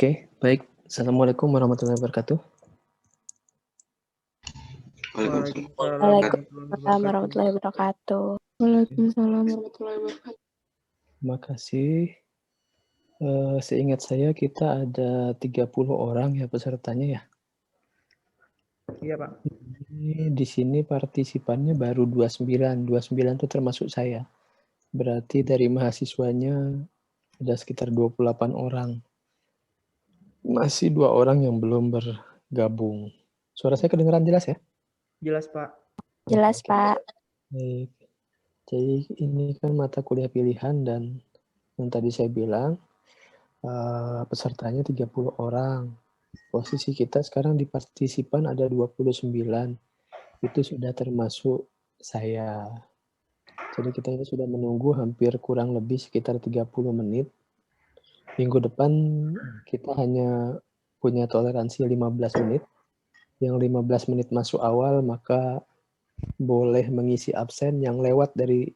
Oke, baik. Assalamualaikum warahmatullahi wabarakatuh. Waalaikumsalam warahmatullahi wabarakatuh. Waalaikumsalam warahmatullahi wabarakatuh. Terima kasih. Seingat saya kita ada 30 orang ya pesertanya ya. Iya, Pak. Di sini partisipannya baru 29. 29 itu termasuk saya. Berarti dari mahasiswanya ada sekitar 28 orang. Masih 2 orang yang belum bergabung. Suara saya kedengaran jelas ya? Jelas, Pak. Jelas, Pak. Baik. Jadi ini kan mata kuliah pilihan dan yang tadi saya bilang pesertanya 30 orang. Posisi kita sekarang di partisipan ada 29. Itu sudah termasuk saya. Jadi kita ini sudah menunggu hampir kurang lebih sekitar 30 menit. Minggu depan kita hanya punya toleransi 15 menit. Yang 15 menit masuk awal maka boleh mengisi absen, yang lewat dari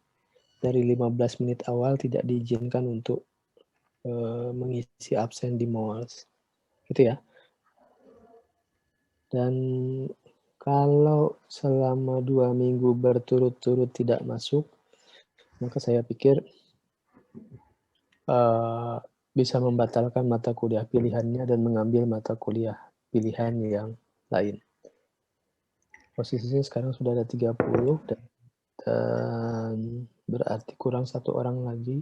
15 menit awal tidak diizinkan untuk mengisi absen di MOLS. Gitu ya. Dan kalau selama 2 minggu berturut-turut tidak masuk, maka saya pikir bisa membatalkan mata kuliah pilihannya dan mengambil mata kuliah pilihan yang lain. Posisinya sekarang sudah ada 30 dan berarti kurang 1 orang lagi.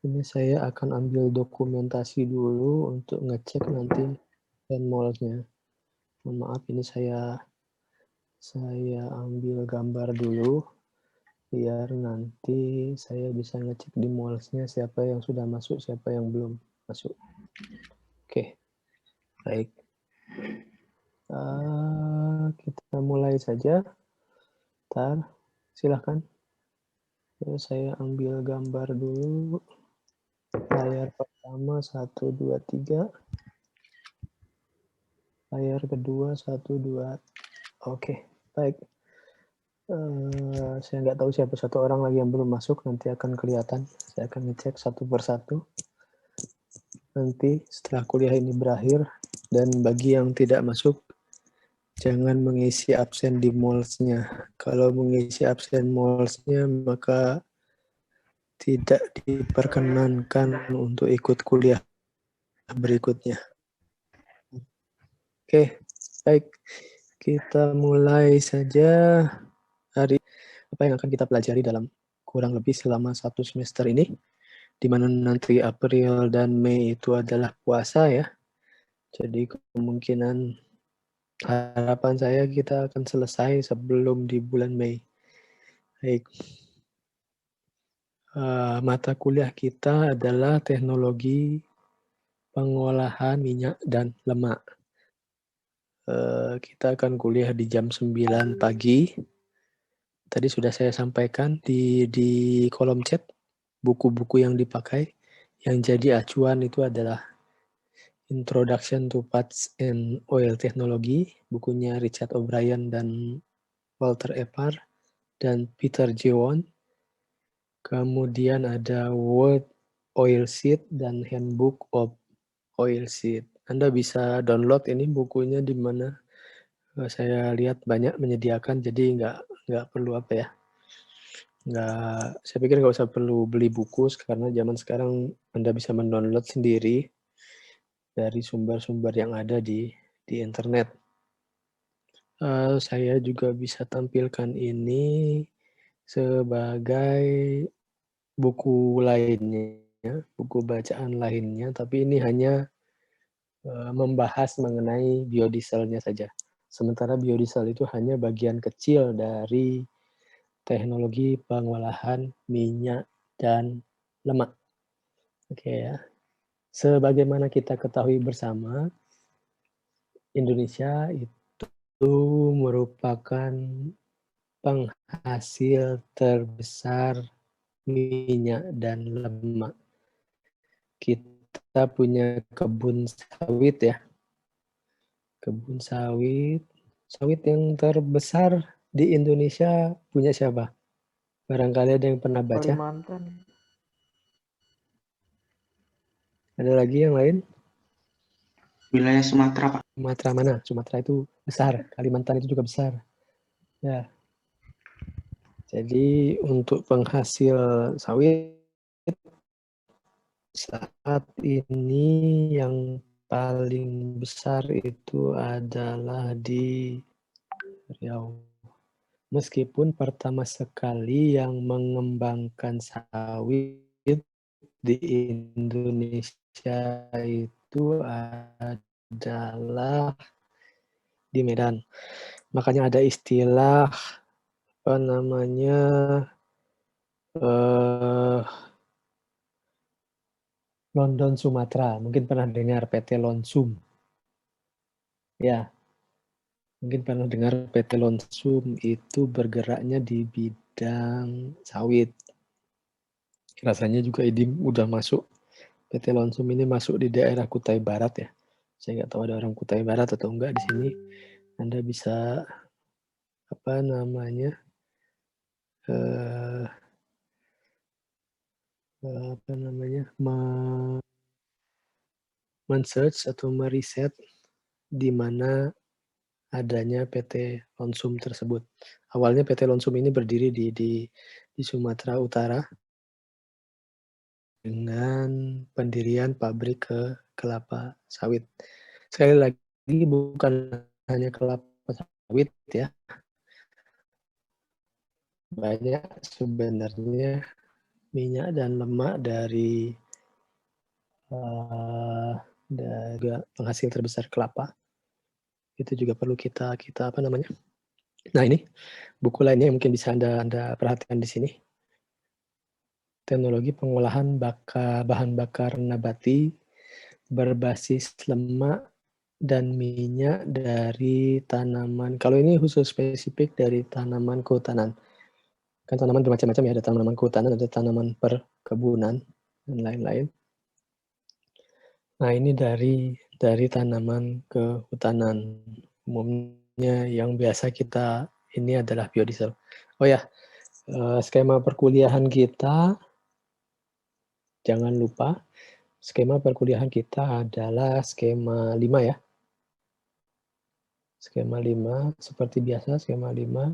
Ini saya akan ambil dokumentasi dulu untuk ngecek nanti MOLS-nya. Mohon maaf, ini saya ambil gambar dulu biar nanti saya bisa ngecek di MOLS-nya siapa yang sudah masuk, siapa yang belum masuk. Oke, baik. Kita mulai saja. Ntar, silahkan. Saya ambil gambar dulu. Layar pertama 1, 2, 3. Layar kedua 1, 2. Oke, baik. Saya nggak tahu siapa satu orang lagi yang belum masuk, nanti akan kelihatan. Saya akan ngecek satu persatu. Nanti setelah kuliah ini berakhir, dan bagi yang tidak masuk, jangan mengisi absen di MOLS-nya. Kalau mengisi absen MOLS-nya, maka tidak diperkenankan untuk ikut kuliah berikutnya. Oke, baik. Kita mulai saja hari apa yang akan kita pelajari dalam kurang lebih selama 1 semester ini, di mana nanti April dan Mei itu adalah puasa ya. Jadi kemungkinan harapan saya kita akan selesai sebelum di bulan Mei. Baik. Mata kuliah kita adalah teknologi pengolahan minyak dan lemak. Kita akan kuliah di jam 9 pagi. Tadi sudah saya sampaikan di kolom chat buku-buku yang dipakai. Yang jadi acuan itu adalah Introduction to Fats and Oil Technology, bukunya Richard O'Brien dan Walter Epar dan Peter J. Won. Kemudian ada World Oilseed dan Handbook of Oilseed. Anda bisa download ini bukunya di mana saya lihat banyak menyediakan, jadi nggak perlu apa ya. Saya pikir nggak usah perlu beli buku karena zaman sekarang Anda bisa mendownload sendiri dari sumber-sumber yang ada di internet. Saya juga bisa tampilkan ini sebagai buku lainnya, buku bacaan lainnya, tapi ini hanya membahas mengenai biodieselnya saja. Sementara biodiesel itu hanya bagian kecil dari teknologi pengolahan minyak dan lemak. Oke ya. Sebagaimana kita ketahui bersama, Indonesia itu merupakan penghasil terbesar minyak dan lemak. Kita punya kebun sawit ya. Kebun sawit. Sawit yang terbesar di Indonesia punya siapa? Barangkali ada yang pernah baca? Kalimantan. Ada lagi yang lain? Wilayah Sumatera, Pak. Sumatera mana? Sumatera itu besar, Kalimantan itu juga besar. Ya. Jadi untuk penghasil sawit saat ini yang paling besar itu adalah di Riau. Meskipun pertama sekali yang mengembangkan sawit di Indonesia itu adalah di Medan. Makanya ada istilah apa namanya London Sumatera. Mungkin pernah dengar PT Lonsum. Ya, mungkin pernah dengar PT Lonsum itu bergeraknya di bidang sawit. Rasanya juga ini udah masuk. PT Lonsum ini masuk di daerah Kutai Barat ya. Saya nggak tahu ada orang Kutai Barat atau enggak di sini. Anda bisa apa namanya men-search atau meriset di mana adanya PT Lonsum tersebut. Awalnya PT Lonsum ini berdiri di Sumatera Utara dengan pendirian pabrik kelapa sawit. Sekali lagi bukan hanya kelapa sawit ya, banyak sebenarnya minyak dan lemak dari penghasil terbesar kelapa. Itu juga perlu kita apa namanya. Nah ini buku lainnya yang mungkin bisa Anda perhatikan di sini. Teknologi pengolahan bahan bakar nabati berbasis lemak dan minyak dari tanaman. Kalau ini khusus spesifik dari tanaman kehutanan. Kan tanaman bermacam-macam ya, ada tanaman kehutanan, ada tanaman perkebunan, dan lain-lain. Nah ini dari tanaman kehutanan. Umumnya yang biasa kita ini adalah biodiesel. Oh ya, skema perkuliahan kita, jangan lupa, skema perkuliahan kita adalah skema 5 ya. Skema 5, seperti biasa skema 5.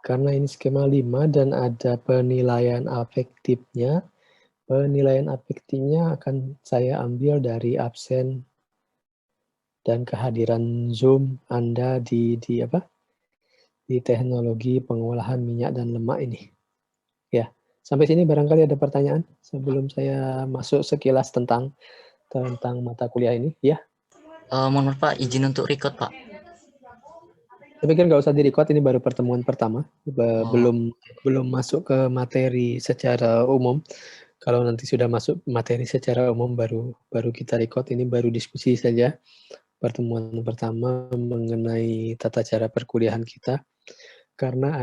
Karena ini skema 5 dan ada penilaian afektifnya, penilaian afektifnya akan saya ambil dari absen dan kehadiran Zoom Anda di teknologi pengolahan minyak dan lemak ini. Ya, sampai sini barangkali ada pertanyaan sebelum saya masuk sekilas tentang mata kuliah ini, ya. Mohon maaf Pak, izin untuk record Pak. Saya pikir nggak usah di-record, ini baru pertemuan pertama, belum masuk ke materi secara umum. Kalau nanti sudah masuk materi secara umum baru kita record, ini baru diskusi saja. Pertemuan pertama mengenai tata cara perkuliahan kita. Karena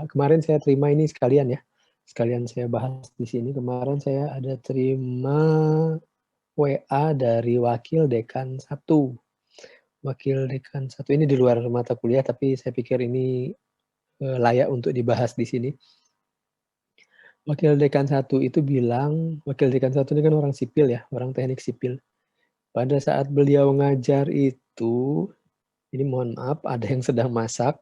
kemarin saya terima ini sekalian ya, sekalian saya bahas di sini. Kemarin saya ada terima WA dari wakil dekan 1. Wakil dekan 1 ini di luar mata kuliah, tapi saya pikir ini layak untuk dibahas di sini. Wakil dekan 1 itu bilang, wakil dekan 1 ini kan orang sipil ya, orang teknik sipil. Pada saat beliau ngajar itu, ini mohon maaf, ada yang sedang masak,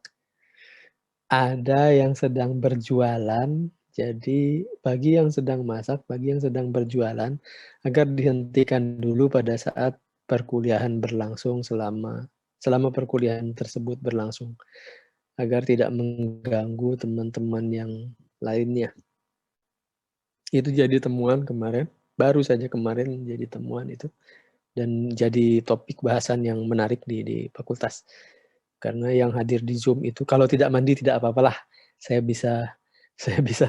ada yang sedang berjualan. Jadi bagi yang sedang masak, bagi yang sedang berjualan, agar dihentikan dulu pada saat perkuliahan berlangsung selama perkuliahan tersebut berlangsung, agar tidak mengganggu teman-teman yang lainnya. Itu jadi temuan kemarin, baru saja kemarin jadi temuan itu, dan jadi topik bahasan yang menarik di fakultas. Karena yang hadir di Zoom itu kalau tidak mandi tidak apa-apalah. Saya bisa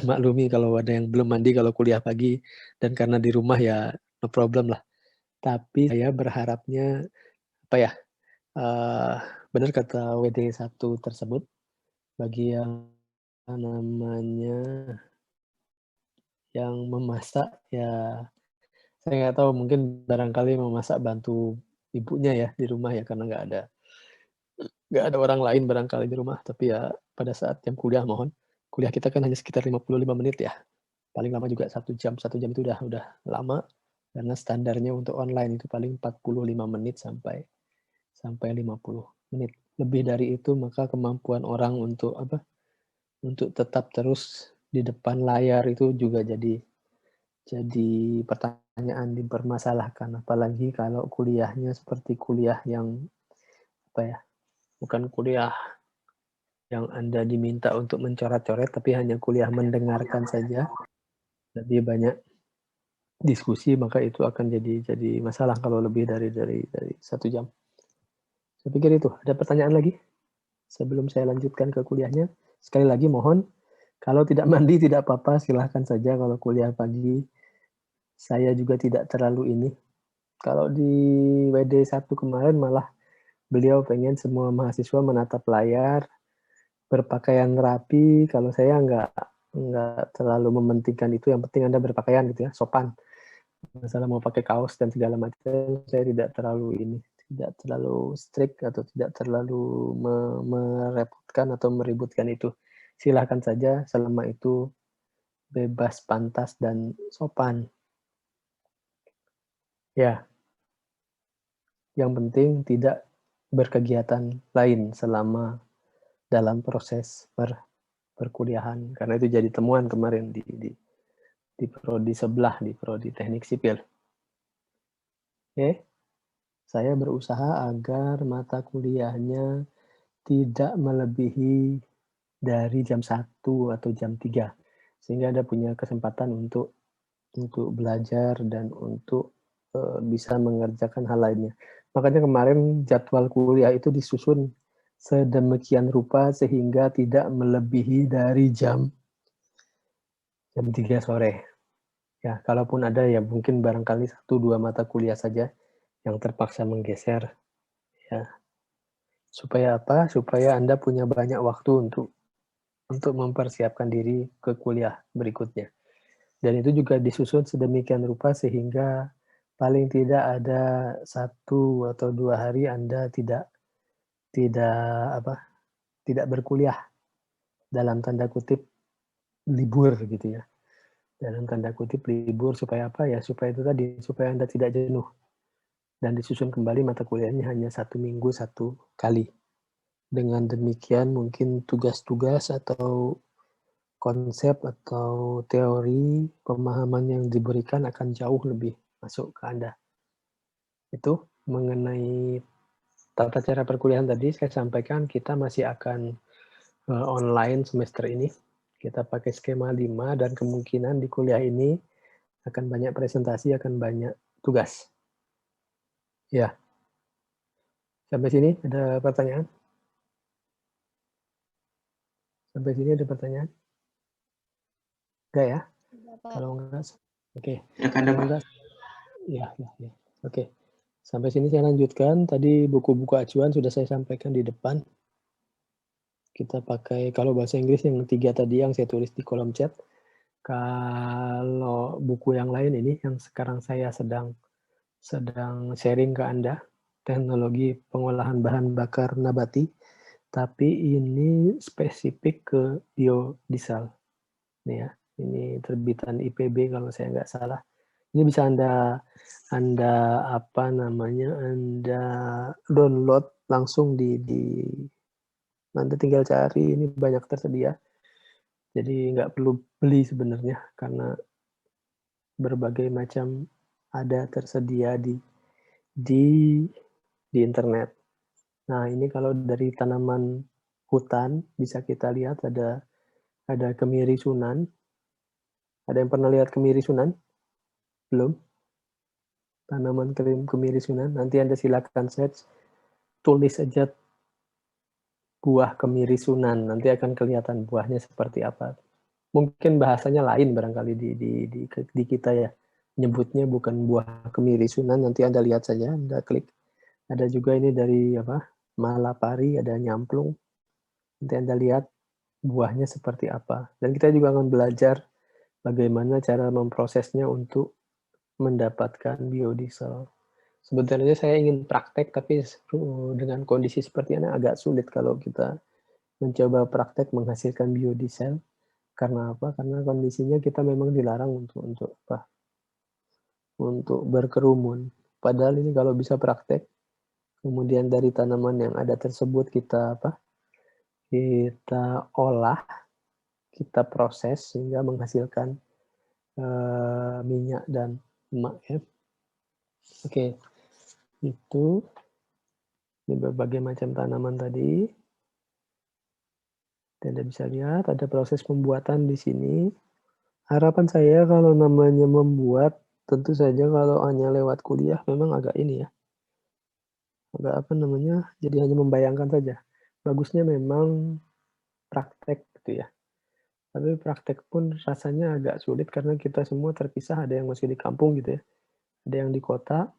maklumi kalau ada yang belum mandi kalau kuliah pagi, dan karena di rumah ya no problem lah. Tapi saya berharapnya benar kata WD1 tersebut, bagi yang namanya yang memasak ya, saya nggak tahu, mungkin barangkali memasak bantu ibunya ya di rumah ya, karena nggak ada orang lain barangkali di rumah. Tapi ya pada saat jam kuliah, mohon, kuliah kita kan hanya sekitar 55 menit ya, paling lama juga 1 jam itu udah lama. Karena standarnya untuk online itu paling 45 menit sampai 50 menit. Lebih dari itu maka kemampuan orang untuk untuk tetap terus di depan layar itu juga jadi pertanyaan, dipermasalahkan. Apalagi kalau kuliahnya seperti kuliah yang bukan kuliah yang Anda diminta untuk mencoret-coret, tapi hanya kuliah mendengarkan saja. Lebih banyak diskusi, maka itu akan jadi masalah kalau lebih dari 1 jam. Saya pikir itu. Ada pertanyaan lagi sebelum saya lanjutkan ke kuliahnya? Sekali lagi mohon, kalau tidak mandi tidak apa-apa, silahkan saja. Kalau kuliah pagi, saya juga tidak terlalu ini. Kalau di WD1 kemarin malah beliau pengen semua mahasiswa menatap layar, berpakaian rapi. Kalau saya nggak terlalu mementingkan itu. Yang penting Anda berpakaian gitu ya, sopan. Masalah mau pakai kaos dan segala macam, saya tidak terlalu strict atau tidak terlalu merepotkan atau meributkan itu. Silahkan saja selama itu bebas, pantas, dan sopan. Ya, yang penting tidak berkegiatan lain selama dalam proses perkuliahan. Karena itu jadi temuan kemarin di prodi sebelah, di prodi teknik sipil. Oke. Saya berusaha agar mata kuliahnya tidak melebihi dari jam 1 atau jam 3. Sehingga Anda punya kesempatan untuk belajar dan untuk bisa mengerjakan hal lainnya. Makanya kemarin jadwal kuliah itu disusun sedemikian rupa sehingga tidak melebihi dari jam 3 sore. Ya, kalaupun ada ya mungkin barangkali 1-2 mata kuliah saja yang terpaksa menggeser. Ya. Supaya apa? Supaya Anda punya banyak waktu untuk mempersiapkan diri ke kuliah berikutnya. Dan itu juga disusun sedemikian rupa sehingga paling tidak ada 1 atau 2 hari Anda tidak berkuliah, dalam tanda kutip libur gitu ya. Dalam tanda kutip libur supaya apa ya? Supaya itu tadi, supaya Anda tidak jenuh. Dan disusun kembali mata kuliahnya hanya 1 minggu 1 kali. Dengan demikian mungkin tugas-tugas atau konsep atau teori pemahaman yang diberikan akan jauh lebih masuk ke Anda. Itu mengenai tata cara perkuliahan tadi saya sampaikan kita masih akan online semester ini. Kita pakai skema 5 dan kemungkinan di kuliah ini akan banyak presentasi, akan banyak tugas. Ya. Sampai sini ada pertanyaan? Sampai sini ada pertanyaan? Enggak ya? Kalau enggak, oke. Kalau enggak, ya. Oke. Sampai sini saya lanjutkan. Tadi buku-buku acuan sudah saya sampaikan di depan. Kita pakai, kalau bahasa Inggris yang 3 tadi yang saya tulis di kolom chat. Kalau buku yang lain ini, yang sekarang saya sedang sharing ke Anda, teknologi pengolahan bahan bakar nabati, tapi ini spesifik ke biodiesel. Ini ya, ini terbitan IPB kalau saya nggak salah. Ini bisa Anda download langsung di Anda tinggal cari, ini banyak tersedia. Jadi nggak perlu beli sebenarnya karena berbagai macam ada tersedia di internet. Nah, ini kalau dari tanaman hutan bisa kita lihat ada kemiri Sunan. Ada yang pernah lihat kemiri Sunan? Belum? Tanaman kemiri Sunan. Nanti Anda silakan search, tulis saja buah kemiri Sunan. Nanti akan kelihatan buahnya seperti apa. Mungkin bahasanya lain barangkali di kita ya. Nyebutnya bukan buah kemiri Sunan. Nanti Anda lihat saja, Anda klik. Ada juga ini dari Malapari, ada nyamplung. Nanti Anda lihat buahnya seperti apa. Dan kita juga akan belajar bagaimana cara memprosesnya untuk mendapatkan biodiesel. Sebenarnya saya ingin praktek, tapi dengan kondisi seperti ini agak sulit kalau kita mencoba praktek menghasilkan biodiesel. Karena apa? Karena kondisinya kita memang dilarang untuk untuk berkerumun. Padahal ini kalau bisa praktek, kemudian dari tanaman yang ada tersebut kita olah, kita proses sehingga menghasilkan minyak dan lemak ya. Oke, itu ini berbagai macam tanaman tadi. Anda bisa lihat ada proses pembuatan di sini. Harapan saya kalau namanya membuat, tentu saja kalau hanya lewat kuliah memang agak ini ya. Agak jadi hanya membayangkan saja. Bagusnya memang praktek gitu ya. Tapi praktek pun rasanya agak sulit karena kita semua terpisah, ada yang masih di kampung gitu ya. Ada yang di kota,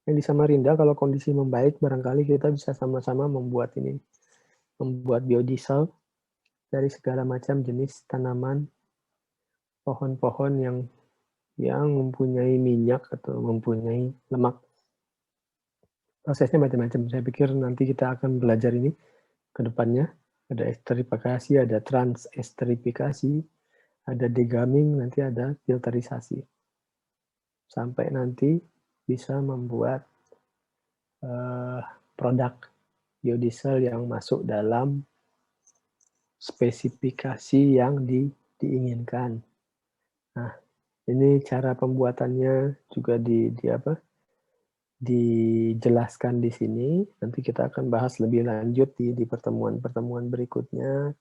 yang di Samarinda kalau kondisi membaik barangkali kita bisa sama-sama membuat biodiesel dari segala macam jenis tanaman, pohon-pohon yang mempunyai minyak atau mempunyai lemak. Prosesnya macam-macam. Saya pikir nanti kita akan belajar ini ke depannya. Ada esterifikasi, ada transesterifikasi, ada degamming, nanti ada filterisasi. Sampai nanti bisa membuat produk biodiesel yang masuk dalam spesifikasi yang diinginkan. Nah, ini cara pembuatannya juga dijelaskan di sini. Nanti kita akan bahas lebih lanjut di pertemuan-pertemuan berikutnya.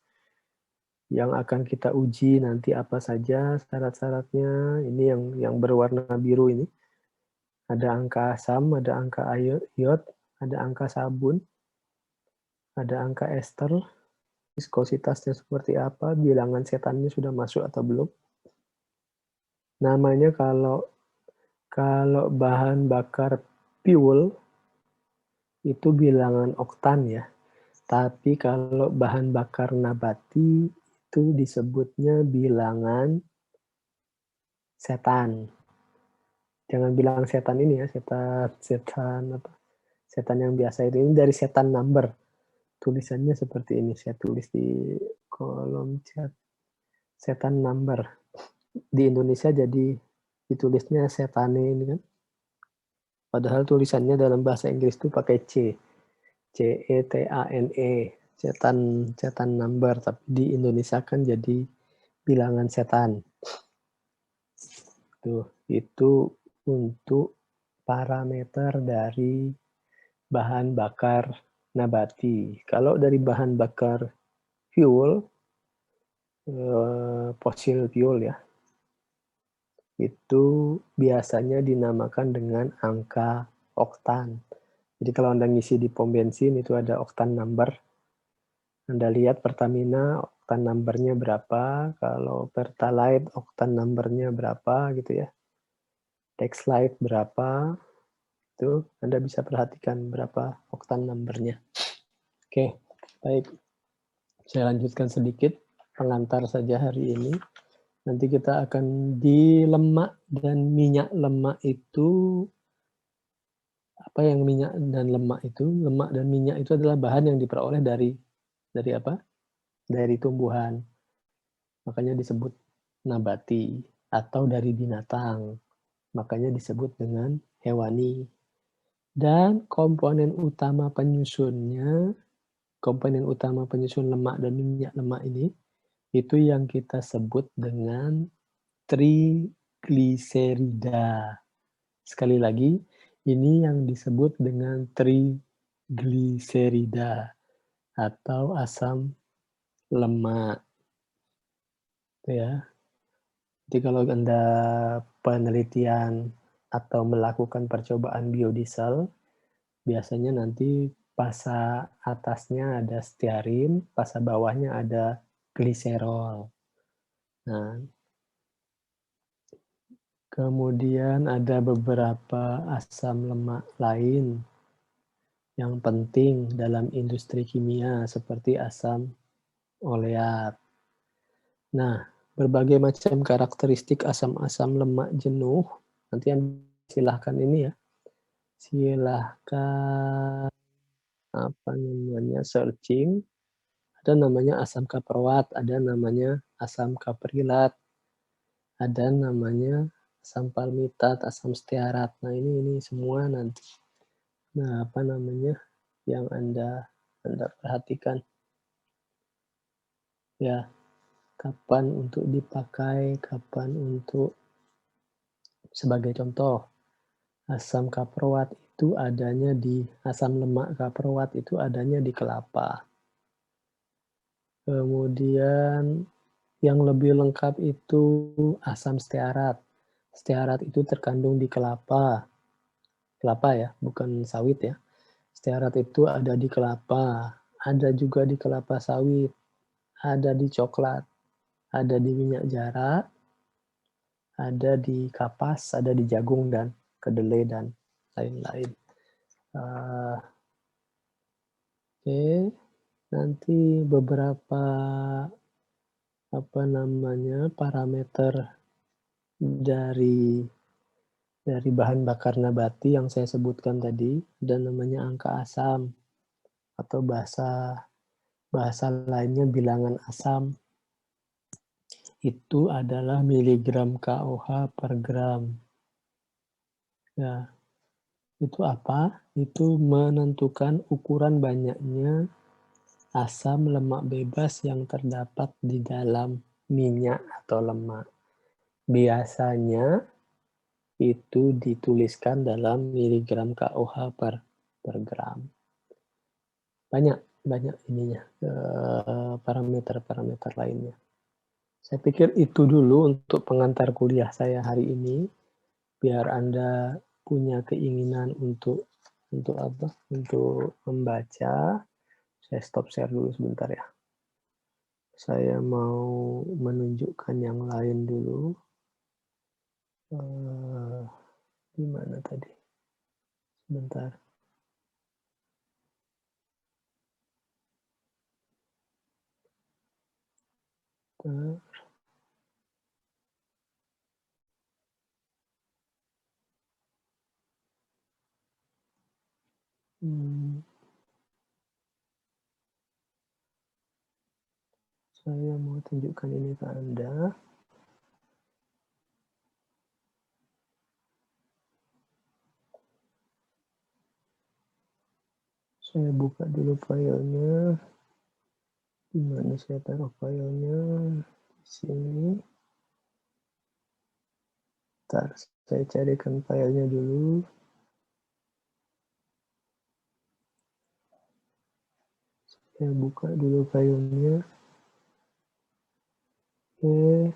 Yang akan kita uji nanti apa saja syarat-syaratnya. Ini yang berwarna biru ini. Ada angka asam, ada angka iod, ada angka sabun, ada angka ester, viskositasnya seperti apa, bilangan setannya sudah masuk atau belum. Namanya kalau bahan bakar fuel itu bilangan oktan ya. Tapi kalau bahan bakar nabati itu disebutnya bilangan setan. Jangan bilang setan ini ya, setan yang biasa itu. Ini dari setan number. Tulisannya seperti ini, saya tulis di kolom chat. Setan number. Di Indonesia jadi ditulisnya setane ini kan. Padahal tulisannya dalam bahasa Inggris itu pakai C. CETANE. Setan number, tapi di Indonesia kan jadi bilangan setan. Itu untuk parameter dari bahan bakar nabati. Kalau dari bahan bakar fuel, fosil fuel ya, itu biasanya dinamakan dengan angka oktan. Jadi kalau Anda ngisi di pom bensin itu ada oktan number. Anda lihat Pertamina oktan numbernya berapa, kalau Pertalite oktan numbernya berapa gitu ya. Dexlite berapa, itu Anda bisa perhatikan berapa oktan numbernya. Oke, baik. Saya lanjutkan sedikit pengantar saja hari ini. Nanti kita akan di lemak dan minyak lemak itu, apa yang minyak dan lemak itu? Lemak dan minyak itu adalah bahan yang diperoleh dari apa? Dari tumbuhan. Makanya disebut nabati, atau dari binatang. Makanya disebut dengan hewani. Dan komponen utama penyusun lemak dan minyak lemak ini, itu yang kita sebut dengan trigliserida. Sekali lagi, ini yang disebut dengan trigliserida atau asam lemak. Ya. Jadi kalau Anda penelitian atau melakukan percobaan biodiesel, biasanya nanti pasa atasnya ada stearin, pasa bawahnya ada gliserol. Nah, kemudian ada beberapa asam lemak lain yang penting dalam industri kimia seperti asam oleat. Nah, berbagai macam karakteristik asam-asam lemak jenuh, nanti silahkan ini ya, silahkan searching. Ada namanya asam kaproat, ada namanya asam kaprilat, ada namanya asam palmitat, asam stearat. Nah, ini semua nanti. Nah, apa namanya yang Anda perhatikan. Ya, kapan untuk dipakai, kapan untuk sebagai contoh, asam kaproat itu adanya di asam lemak kaproat itu adanya di kelapa. Kemudian yang lebih lengkap itu asam stearat. Stearat itu terkandung di kelapa. Kelapa ya, bukan sawit ya. Stearat itu ada di kelapa, ada juga di kelapa sawit, ada di coklat, ada di minyak jarak, ada di kapas, ada di jagung dan kedelai dan lain-lain. Oke, nanti beberapa parameter dari bahan bakar nabati yang saya sebutkan tadi, dan namanya angka asam atau bahasa lainnya bilangan asam. Itu adalah miligram KOH per gram. Ya, itu apa? Itu menentukan ukuran banyaknya asam lemak bebas yang terdapat di dalam minyak atau lemak. Biasanya itu dituliskan dalam miligram KOH per gram. Banyak ininya, parameter-parameter lainnya. Saya pikir itu dulu untuk pengantar kuliah saya hari ini, biar Anda punya keinginan untuk apa? Untuk membaca. Saya stop share dulu sebentar ya. Saya mau menunjukkan yang lain dulu. Di mana tadi? Sebentar. Saya mau tunjukkan ini ke Anda. Saya buka dulu filenya. Di mana saya taruh filenya? Di sini. Ntar saya carikan filenya dulu. Saya buka dulu filenya. Oke.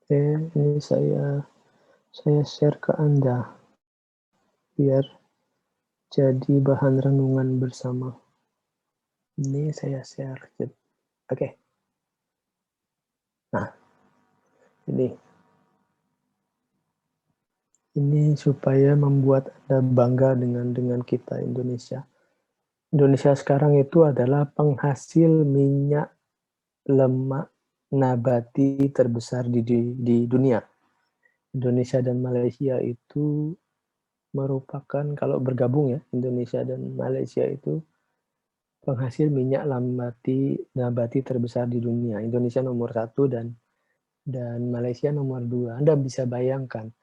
Oke, ini saya share ke Anda biar jadi bahan renungan bersama. Ini saya share. Oke. Nah, ini supaya membuat Anda bangga dengan kita Indonesia. Indonesia sekarang itu adalah penghasil minyak lemak nabati terbesar di dunia. Indonesia dan Malaysia itu merupakan, kalau bergabung ya, Indonesia dan Malaysia itu penghasil minyak nabati terbesar di dunia. Indonesia nomor 1 dan Malaysia nomor 2. Anda bisa bayangkan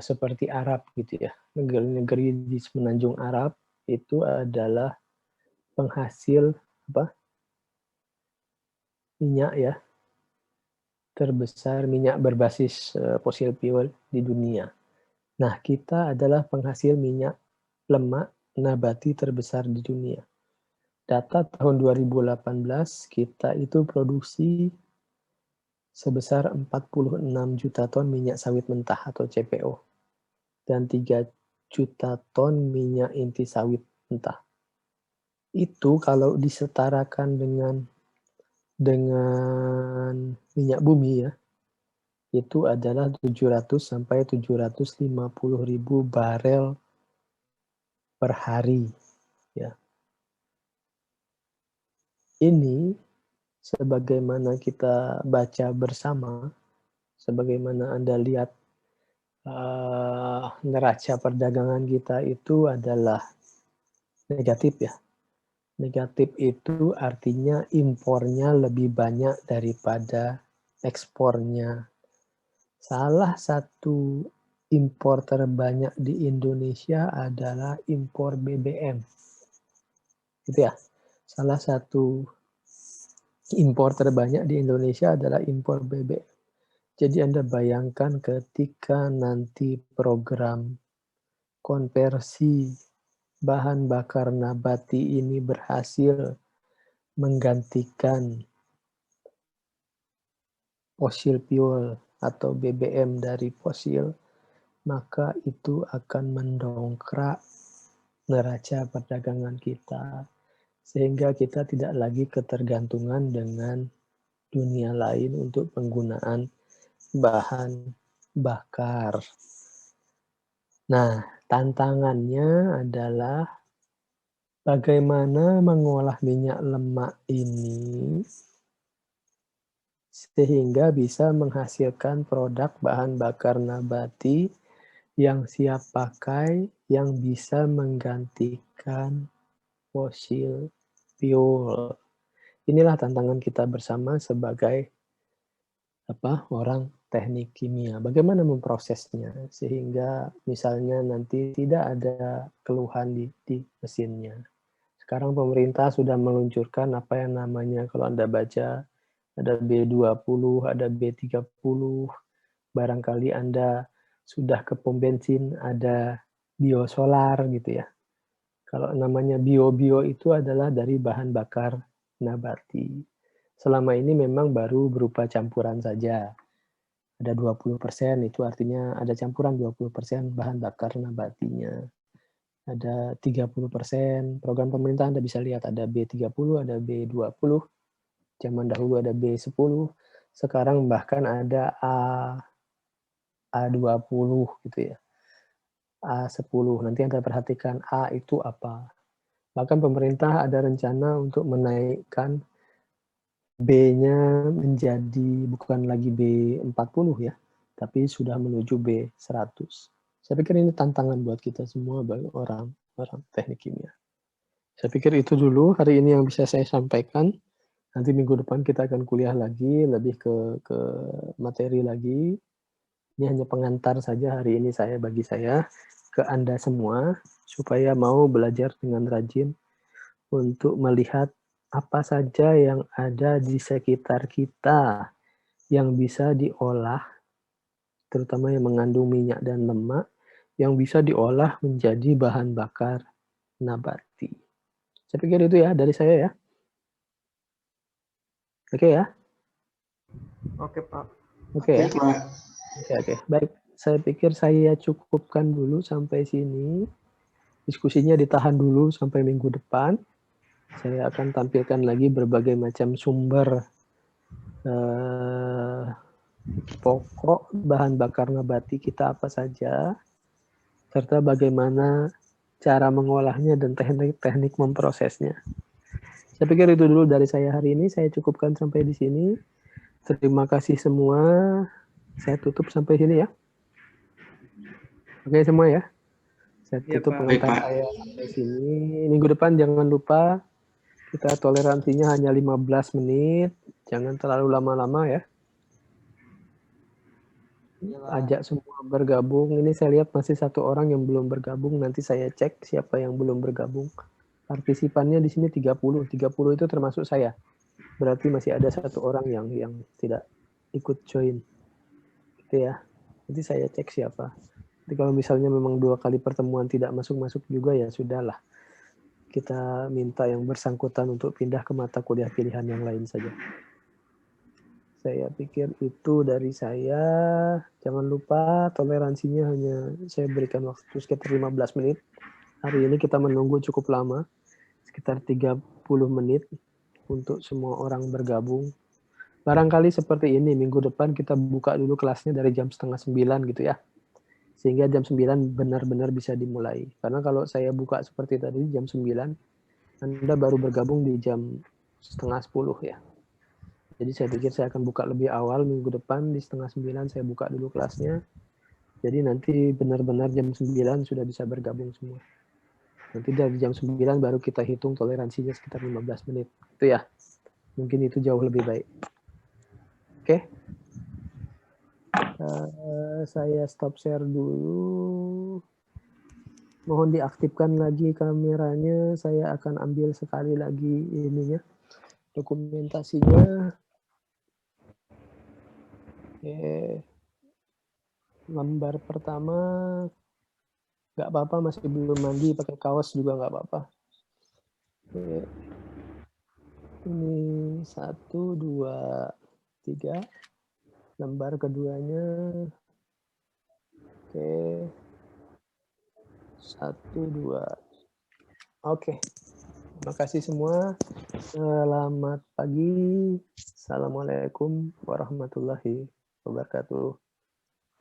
seperti Arab gitu ya. Negeri-negeri di semenanjung Arab itu adalah penghasil minyak ya terbesar, minyak berbasis fossil fuel di dunia. Nah, kita adalah penghasil minyak lemak nabati terbesar di dunia. Data tahun 2018 kita itu produksi sebesar 46 juta ton minyak sawit mentah atau CPO dan 3 juta ton minyak inti sawit mentah. Itu kalau disetarakan dengan minyak bumi ya, itu adalah 700 sampai 750 ribu barel per hari. Ya. Ini sebagaimana kita baca bersama, sebagaimana Anda lihat neraca perdagangan kita itu adalah negatif ya. Negatif itu artinya impornya lebih banyak daripada ekspornya. Salah satu impor terbanyak di Indonesia adalah impor BBM. Gitu ya. Salah satu impor terbanyak di Indonesia adalah impor BBM. Jadi Anda bayangkan ketika nanti program konversi bahan bakar nabati ini berhasil menggantikan fossil fuel atau BBM dari fosil, maka itu akan mendongkrak neraca perdagangan kita. Sehingga kita tidak lagi ketergantungan dengan dunia lain untuk penggunaan bahan bakar. Nah, tantangannya adalah bagaimana mengolah minyak lemak ini sehingga bisa menghasilkan produk bahan bakar nabati yang siap pakai, yang bisa menggantikan fossil fuel. Inilah tantangan kita bersama sebagai orang teknik kimia. Bagaimana memprosesnya sehingga misalnya nanti tidak ada keluhan di mesinnya. Sekarang pemerintah sudah meluncurkan apa yang namanya, kalau Anda baca, ada B20, ada B30, barangkali Anda sudah ke pom bensin, ada biosolar gitu ya. Kalau namanya bio-bio itu adalah dari bahan bakar nabati. Selama ini memang baru berupa campuran saja. Ada 20%, itu artinya ada campuran 20% bahan bakar nabatinya. Ada 30%, program pemerintah Anda bisa lihat ada B30, ada B20, zaman dahulu ada B10, sekarang bahkan ada A20 gitu ya. A10, nanti Anda perhatikan A itu apa. Bahkan pemerintah ada rencana untuk menaikkan B-nya menjadi bukan lagi B40 ya, tapi sudah menuju B100. Saya pikir ini tantangan buat kita semua bagi orang teknik kimia. Saya pikir itu dulu hari ini yang bisa saya sampaikan. Nanti minggu depan kita akan kuliah lagi, lebih ke materi lagi. Ini hanya pengantar saja hari ini bagi saya ke Anda semua, supaya mau belajar dengan rajin untuk melihat apa saja yang ada di sekitar kita yang bisa diolah, terutama yang mengandung minyak dan lemak, yang bisa diolah menjadi bahan bakar nabati. Saya pikir itu ya dari saya ya. Oke ya? Oke, Pak. Oke ya? Oke. Baik, saya pikir saya cukupkan dulu sampai sini. Diskusinya ditahan dulu sampai minggu depan. Saya akan tampilkan lagi berbagai macam sumber pokok bahan bakar nabati kita apa saja, serta bagaimana cara mengolahnya dan teknik memprosesnya. Saya pikir itu dulu dari saya hari ini. Saya cukupkan sampai di sini. Terima kasih semua. Saya tutup sampai sini ya. Oke semua ya. Saya tutup pengantar saya sampai sini. Minggu depan jangan lupa kita toleransinya hanya 15 menit. Jangan terlalu lama-lama ya. Ajak semua bergabung. Ini saya lihat masih satu orang yang belum bergabung. Nanti saya cek siapa yang belum bergabung. Partisipannya di sini 30. 30 itu termasuk saya. Berarti masih ada satu orang yang tidak ikut join. Gitu ya. Nanti saya cek siapa. Jadi kalau misalnya memang 2 kali pertemuan tidak masuk-masuk juga ya sudahlah. Kita minta yang bersangkutan untuk pindah ke mata kuliah pilihan yang lain saja. Saya pikir itu dari saya. Jangan lupa toleransinya hanya saya berikan waktu sekitar 15 menit. Hari ini kita menunggu cukup lama. Sekitar 30 menit untuk semua orang bergabung. Barangkali seperti ini, minggu depan kita buka dulu kelasnya dari jam 8:30 gitu ya. Sehingga jam 9 benar-benar bisa dimulai. Karena kalau saya buka seperti tadi jam 9, Anda baru bergabung di jam 9:30 ya. Jadi saya pikir saya akan buka lebih awal minggu depan, di 8:30 saya buka dulu kelasnya. Jadi nanti benar-benar jam 9 sudah bisa bergabung semua. Nanti dari jam 9 baru kita hitung toleransinya sekitar 15 menit. Itu ya. Mungkin itu jauh lebih baik. Oke. Saya stop share dulu. Mohon diaktifkan lagi kameranya. Saya akan ambil sekali lagi ininya, dokumentasinya. Oke. Lembar pertama nggak apa-apa, masih belum mandi, pakai kaos juga nggak apa-apa. Oke. Ini 1, 2, 3. Lembar keduanya. Oke. 1, 2. Oke. Terima kasih semua. Selamat pagi. Assalamualaikum warahmatullahi wabarakatuh.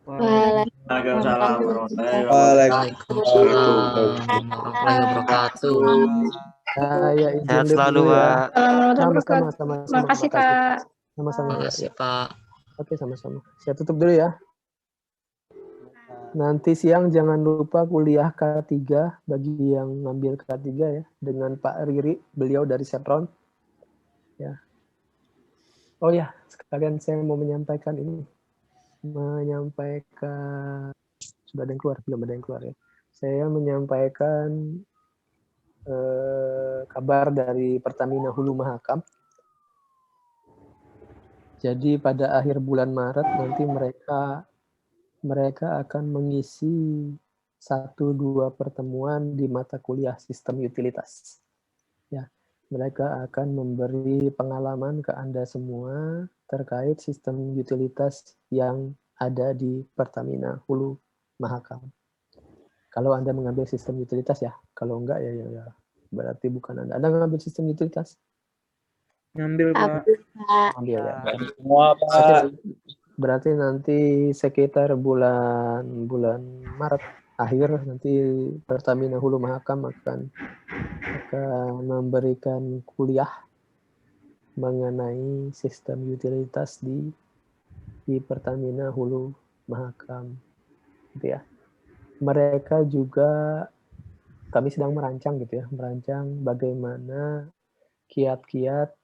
Waalaikumsalam. Warahmatullahi wabarakatuh. Saya izin Sehat live selalu, dulu ya. Pak. Sama-sama. Terima kasih, Pak. Sama-sama. Terima kasih, Pak. Oke, sama-sama. Saya tutup dulu ya. Nanti siang jangan lupa kuliah K3 bagi yang ngambil K3 ya, dengan Pak Riri, beliau dari Sepron. Ya. Oh ya, sekalian saya mau menyampaikan ini. Sudah ada yang keluar, belum ada yang keluar ya. Saya menyampaikan kabar dari Pertamina Hulu Mahakam. Jadi pada akhir bulan Maret nanti mereka akan mengisi 1-2 pertemuan di mata kuliah sistem utilitas. Ya, mereka akan memberi pengalaman ke Anda semua terkait sistem utilitas yang ada di Pertamina Hulu Mahakam. Kalau Anda mengambil sistem utilitas ya, kalau enggak ya berarti bukan Anda. Anda mengambil sistem utilitas? Ngambil, Pak. Ambil ya. Semua, Pak. Berarti nanti sekitar bulan Maret akhir nanti Pertamina Hulu Mahakam akan memberikan kuliah mengenai sistem utilitas di Pertamina Hulu Mahakam. Gitu ya. Mereka juga, kami sedang merancang bagaimana kiat-kiat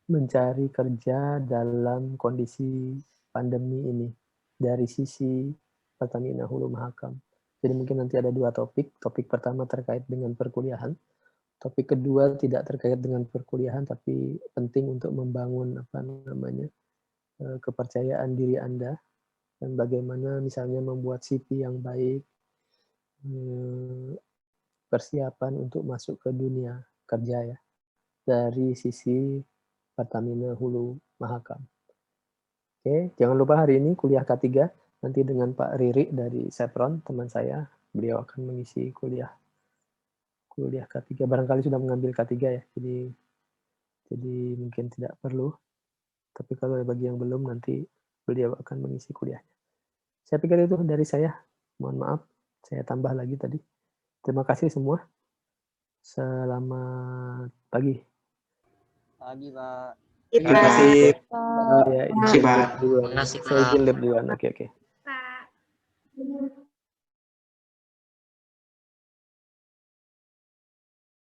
mencari kerja dalam kondisi pandemi ini dari sisi Pertamina Hulu Mahakam. Jadi mungkin nanti ada 2 topik. Topik pertama terkait dengan perkuliahan. Topik kedua tidak terkait dengan perkuliahan, tapi penting untuk membangun kepercayaan diri Anda dan bagaimana misalnya membuat CV yang baik, persiapan untuk masuk ke dunia kerja ya dari sisi Pertamina Hulu Mahakam. Oke, jangan lupa hari ini kuliah K3 nanti dengan Pak Riri dari Sepron, teman saya. Beliau akan mengisi kuliah K3. Barangkali sudah mengambil K3 ya, jadi mungkin tidak perlu. Tapi kalau bagi yang belum, nanti beliau akan mengisi kuliahnya. Saya pikir itu dari saya. Mohon maaf, saya tambah lagi tadi. Terima kasih semua. Selamat pagi. Pagi, Pak. Terima kasih. Ya, Terima kasih, saya Pak. izin live duluan. Oke. Pak.